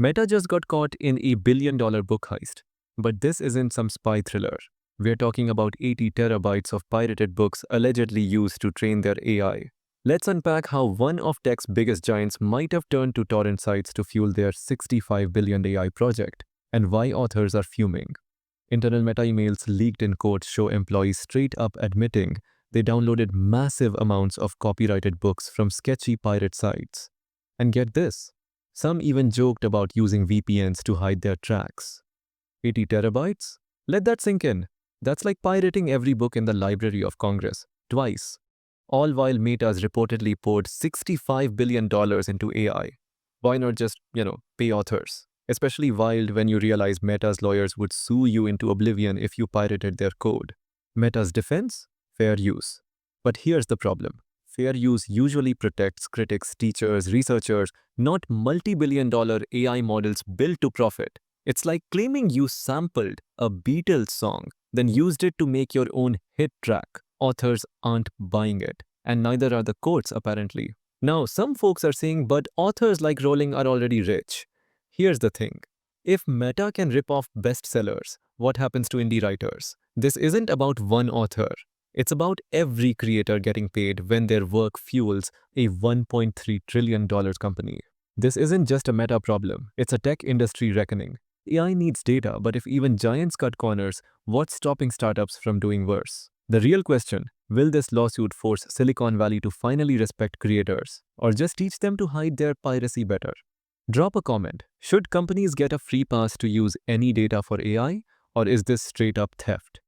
Meta just got caught in a billion-dollar book heist. But this isn't some spy thriller. We're talking about 80 terabytes of pirated books allegedly used to train their AI. Let's unpack how one of tech's biggest giants might have turned to torrent sites to fuel their 65 billion AI project, and why authors are fuming. Internal Meta emails leaked in court show employees straight up admitting they downloaded massive amounts of copyrighted books from sketchy pirate sites. And get this, some even joked about using VPNs to hide their tracks. 80 terabytes? Let that sink in. That's like pirating every book in the Library of Congress, twice. All while Meta's reportedly poured $65 billion into AI. Why not just, pay authors? Especially wild when you realize Meta's lawyers would sue you into oblivion if you pirated their code. Meta's defense? Fair use. But here's the problem. Fair use usually protects critics, teachers, researchers, not multi-billion-dollar AI models built to profit. It's like claiming you sampled a Beatles song, then used it to make your own hit track. Authors aren't buying it, and neither are the courts apparently. Now, some folks are saying, but authors like Rowling are already rich. Here's the thing. If Meta can rip off bestsellers, what happens to indie writers? This isn't about one author. It's about every creator getting paid when their work fuels a $1.3 trillion company. This isn't just a Meta problem, it's a tech industry reckoning. AI needs data, but if even giants cut corners, what's stopping startups from doing worse? The real question, will this lawsuit force Silicon Valley to finally respect creators, or just teach them to hide their piracy better? Drop a comment. Should companies get a free pass to use any data for AI, or is this straight up theft?